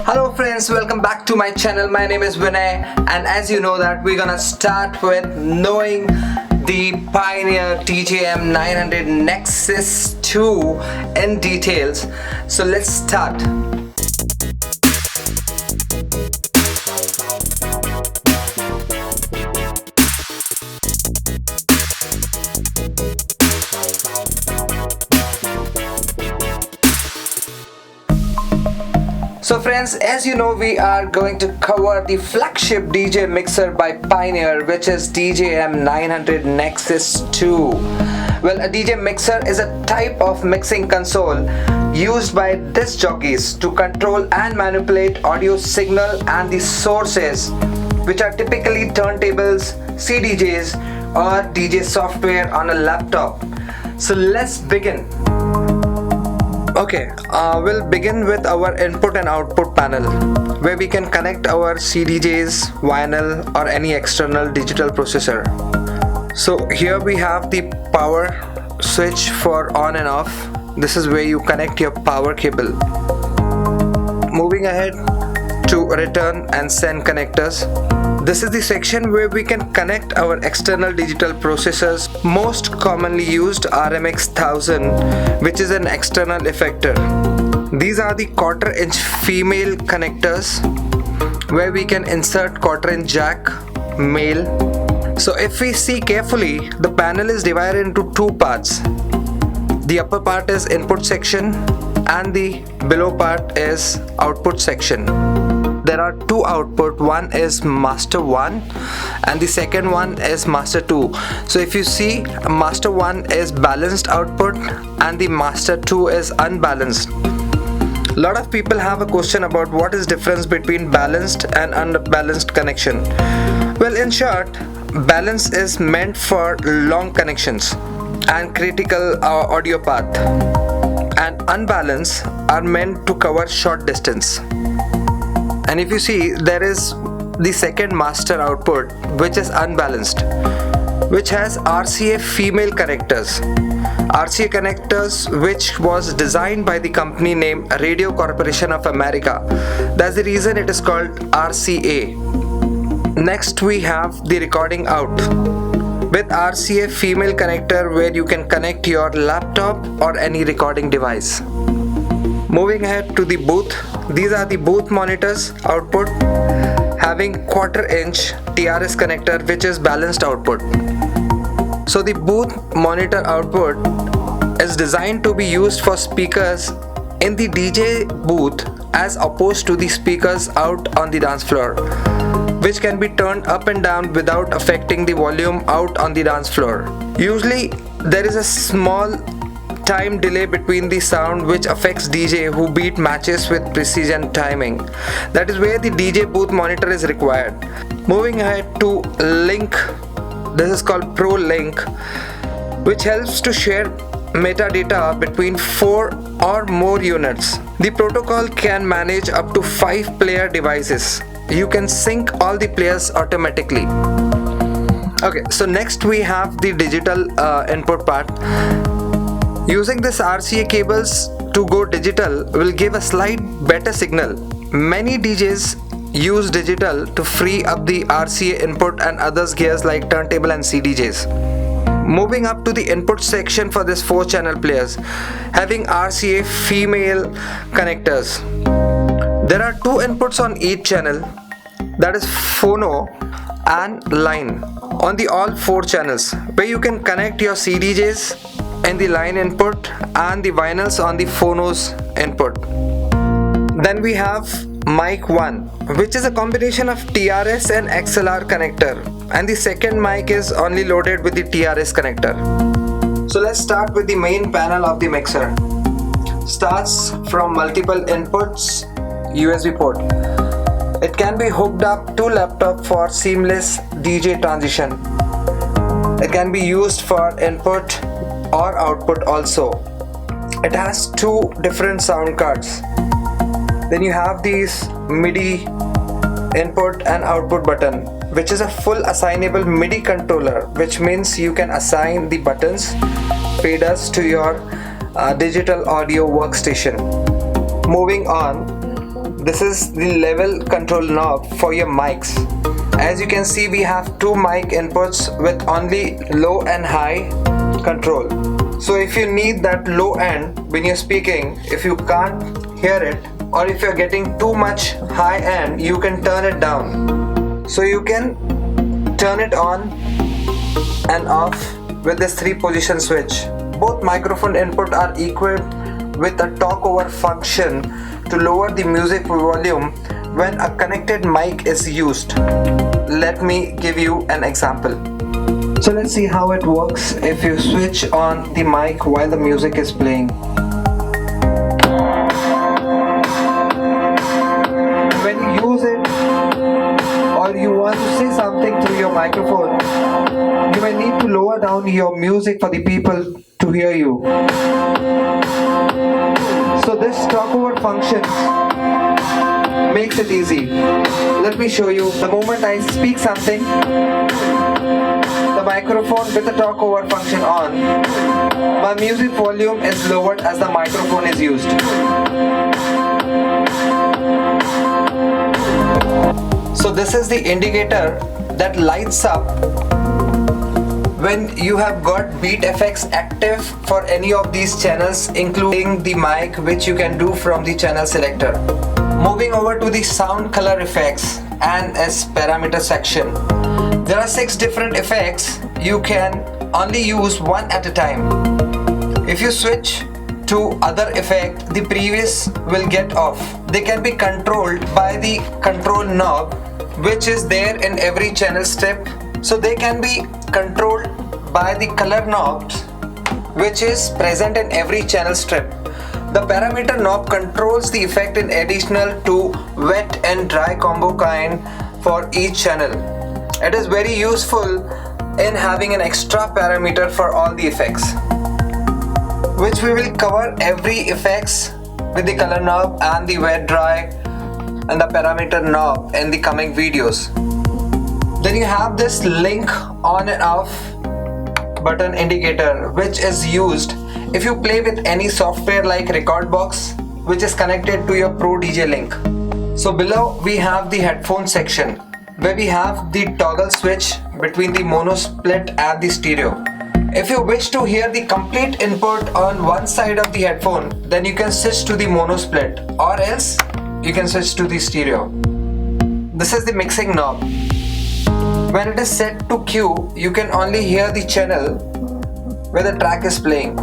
Hello friends, welcome back to my channel. My name is Vinay, and as you know that we're gonna start with knowing the Pioneer DJM 900 Nexus 2 in details. So let's start. So friends, as you know, we are going to cover the flagship DJ mixer by Pioneer, which is DJM 900 Nexus 2. Well, a DJ mixer is a type of mixing console used by disc jockeys to control and manipulate audio signal and the sources, which are typically turntables, CDJs or DJ software on a laptop. So let's begin. Okay, we'll begin with our input and output panel, where we can connect our CDJs, vinyl or any external digital processor. So here we have the power switch for on and off. This is where you connect your power cable. Moving ahead to return and send connectors. This is the section where we can connect our external digital processors. Most commonly used RMX 1000, which is an external effector. These are the quarter-inch female connectors where we can insert quarter-inch jack, male. So if we see carefully, the panel is divided into two parts. The upper part is input section and the below part is output section. There are two output, one is master 1 and the second one is master 2. So if you see, master 1 is balanced output and the master 2 is unbalanced. A lot of people have a question about what is difference between balanced and unbalanced connection. Well, in short, balance is meant for long connections and critical audio path, and unbalanced are meant to cover short distance. And if you see, there is the second master output, which is unbalanced, which has RCA female connectors. RCA connectors, which was designed by the company named Radio Corporation of America. That's the reason it is called RCA. Next we have the recording out with RCA female connector, where you can connect your laptop or any recording device. Moving ahead to the booth. These are the booth monitors output having quarter-inch TRS connector, which is balanced output. So the booth monitor output is designed to be used for speakers in the DJ booth as opposed to the speakers out on the dance floor, which can be turned up and down without affecting the volume out on the dance floor. Usually there is a small time delay between the sound which affects DJ who beat matches with precision timing. That is where the DJ booth monitor is required. Moving ahead to link. This is called Pro Link, which helps to share metadata between 4 or more units. The protocol can manage up to 5 player devices. You can sync all the players automatically. Okay, so next we have the digital input part. Using this RCA cables to go digital will give a slight better signal. Many DJs use digital to free up the RCA input and others gears like turntable and CDJs. Moving up to the input section for this 4-channel players, having RCA female connectors. There are 2 inputs on each channel, that is phono and line on the all 4 channels, where you can connect your CDJs in the line input and the vinyls on the phonos input. Then we have mic 1, which is a combination of TRS and XLR connector, and the second mic is only loaded with the TRS connector. So let's start with the main panel of the mixer. Starts from multiple inputs, USB port. It can be hooked up to laptop for seamless DJ transition. It can be used for input or output also. It has 2 different sound cards. Then you have these MIDI input and output button, which is a full assignable MIDI controller, which means you can assign the buttons, faders to your digital audio workstation. Moving on, this is the level control knob for your mics. As you can see, we have two mic inputs with only low and high control. So if you need that low end when you're speaking, if you can't hear it, or if you're getting too much high end, you can turn it down. So you can turn it on and off with this 3-position switch. Both microphone input are equipped with a talk over function to lower the music volume when a connected mic is used. Let me give you an example. So let's see how it works if you switch on the mic while the music is playing. When you use it or you want to say something through your microphone, you may need to lower down your music for the people to hear you. So this talk over function makes it easy. Let me show you. The moment I speak something, the microphone with the talk over function on, my music volume is lowered as the microphone is used. So this is the indicator that lights up when you have got beat effects active for any of these channels, including the mic, which you can do from the channel selector. Moving over to the sound color effects and its parameter section. There are 6 different effects. You can only use one at a time. If you switch to other effect, the previous will get off. They can be controlled by the control knob, which is there in every channel strip. So they can be controlled by the color knobs, which is present in every channel strip. The parameter knob controls the effect in additional to wet and dry combo kind for each channel. It is very useful in having an extra parameter for all the effects, which we will cover every effects with the color knob and the wet dry and the parameter knob in the coming videos. Then you have this link on and off button indicator, which is used if you play with any software like Recordbox, which is connected to your Pro DJ link. So below we have the headphone section, where we have the toggle switch between the mono split and the stereo. If you wish to hear the complete input on one side of the headphone, then you can switch to the mono split, or else you can switch to the stereo. This is the mixing knob. When it is set to Q, you can only hear the channel where the track is playing.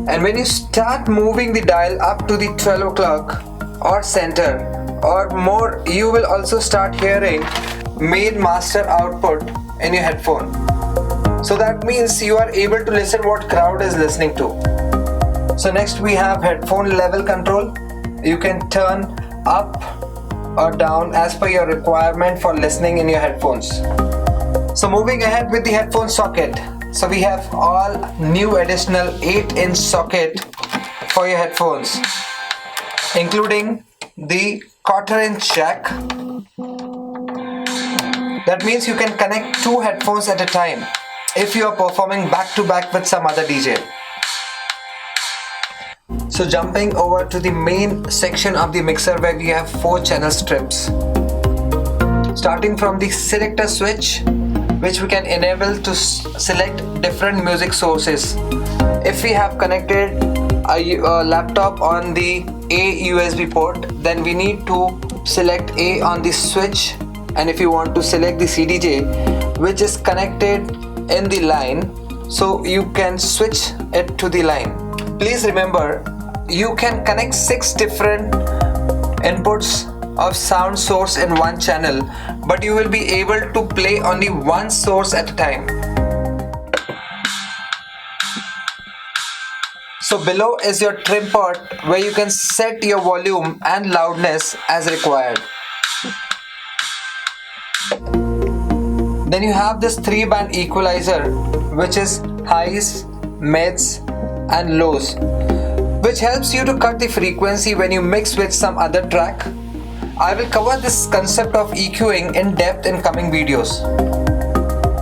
And when you start moving the dial up to the 12 o'clock or center or more, you will also start hearing main master output in your headphone. So that means you are able to listen what crowd is listening to. So next we have headphone level control. You can turn up or down as per your requirement for listening in your headphones. So moving ahead with the headphone socket. So we have all new additional 8-inch socket for your headphones, including the 1/4-inch jack. That means you can connect 2 headphones at a time if you are performing back to back with some other DJ. So jumping over to the main section of the mixer, where we have 4 channel strips. Starting from the selector switch, which we can enable to select different music sources. If we have connected a laptop on the A USB port, then we need to select A on the switch, and if you want to select the CDJ, which is connected in the line, so you can switch it to the line. Please remember, you can connect 6 different inputs of sound source in one channel, but you will be able to play only one source at a time. So below is your trim pot, where you can set your volume and loudness as required. Then you have this 3-band equalizer, which is highs, mids and lows, which helps you to cut the frequency when you mix with some other track. I will cover this concept of EQing in depth in coming videos.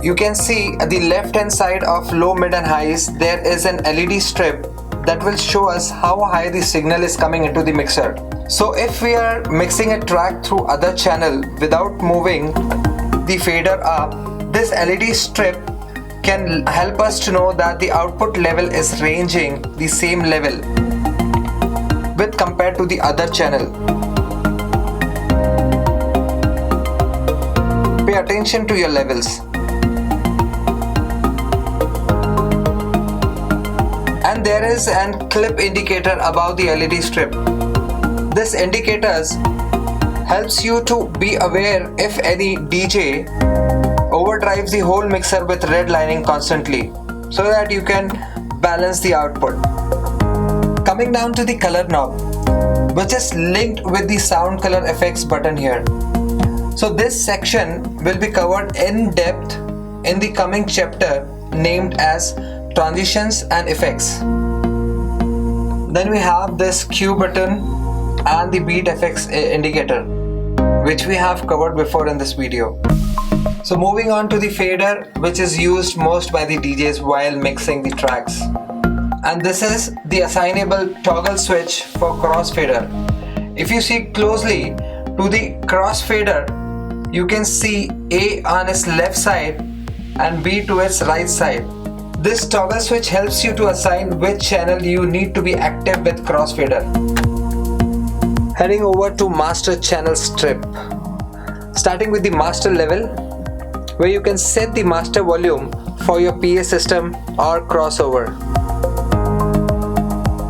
You can see at the left hand side of low, mid and highs, there is an LED strip that will show us how high the signal is coming into the mixer. So if we are mixing a track through other channel without moving the fader up, this LED strip can help us to know that the output level is ranging the same level with compared to the other channel. Pay attention to your levels. And there is an clip indicator above the LED strip. This indicators helps you to be aware if any DJ overdrives the whole mixer with red lining constantly, so that you can balance the output. Coming down to the color knob, which is linked with the sound color effects button here. So this section will be covered in depth in the coming chapter named as Transitions and Effects. Then we have this Q button and the beat effects indicator, which we have covered before in this video. So moving on to the fader, which is used most by the DJs while mixing the tracks. And this is the assignable toggle switch for crossfader. If you see closely to the crossfader, you can see A on its left side and B to its right side. This toggle switch helps you to assign which channel you need to be active with crossfader. Heading over to master channel strip. Starting with the master level, where you can set the master volume for your PA system or crossover.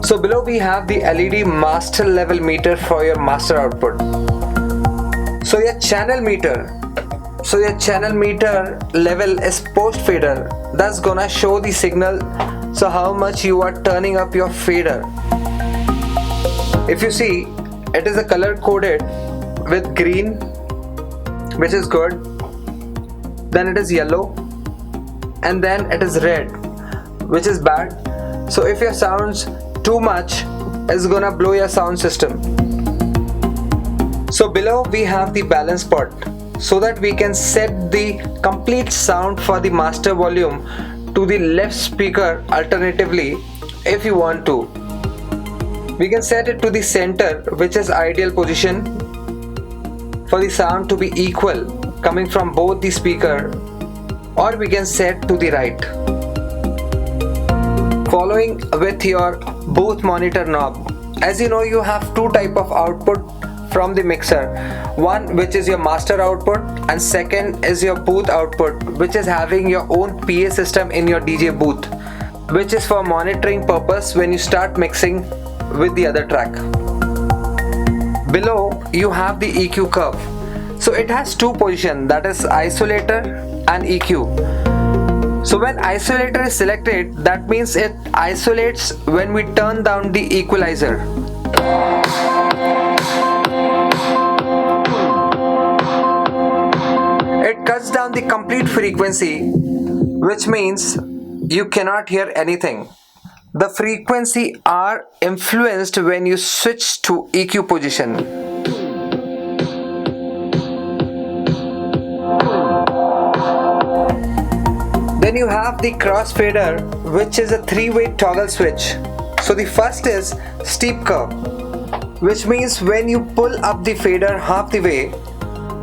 So below we have the LED master level meter for your master output. So your channel meter level is post fader. That's gonna show the signal, so how much you are turning up your fader. If you see, it is a color coded with green, which is good. Then it is yellow, and then it is red, which is bad. So if your sounds too much, it's gonna blow your sound system. So below we have the balance pot, so that we can set the complete sound for the master volume to the left speaker alternatively if you want to. We can set it to the center, which is ideal position for the sound to be equal coming from both the speaker, or we can set to the right. Following with your booth monitor knob. As you know, you have two type of output from the mixer. One which is your master output, and second is your booth output, which is having your own PA system in your DJ booth, which is for monitoring purpose when you start mixing with the other track. Below you have the EQ curve. So it has two positions, that is isolator and EQ. So when isolator is selected, that means it isolates when we turn down the equalizer. It cuts down the complete frequency, which means you cannot hear anything. The frequency are influenced when you switch to EQ position. Then you have the crossfader, which is a three-way toggle switch. So the first is steep curve, which means when you pull up the fader half the way,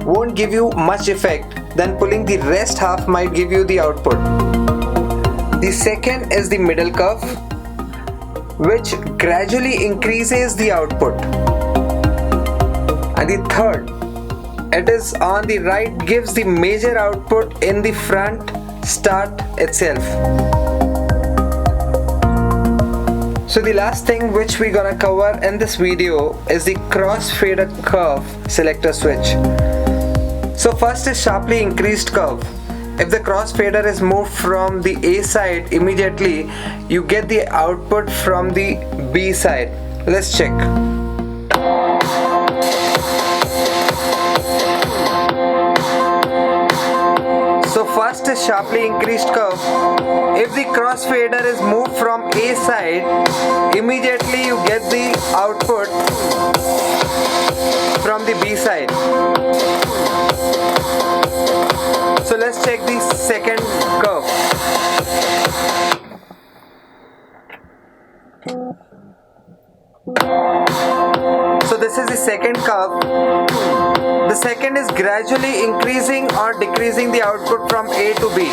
won't give you much effect, then pulling the rest half might give you the output. The second is the middle curve, which gradually increases the output. And the third, it is on the right, gives the major output in the front start itself. So the last thing which we're gonna cover in this video is the crossfader curve selector switch. So first is sharply increased curve. If the crossfader is moved from the A side, immediately you get the output from the B side. Let's check. So first is sharply increased curve. If the crossfader is moved from A side, immediately you get the output from the B side. So let's check the second curve. So this is the second curve. The second is gradually increasing or decreasing the output from A to B.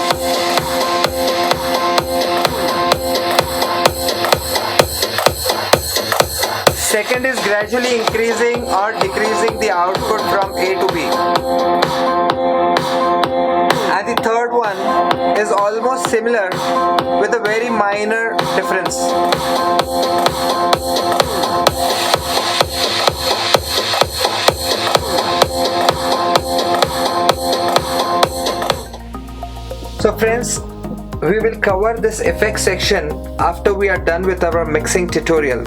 Second is gradually increasing or decreasing the output from A to B. And the third one is almost similar with a very minor difference. So friends, we will cover this effect section after we are done with our mixing tutorial.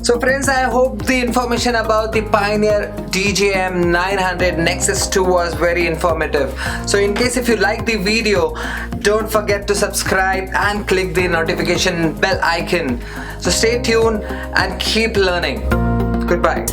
So friends, I hope the information about the Pioneer DJM 900 Nexus 2 was very informative. So in case if you like the video, don't forget to subscribe and click the notification bell icon. So stay tuned and keep learning. Goodbye.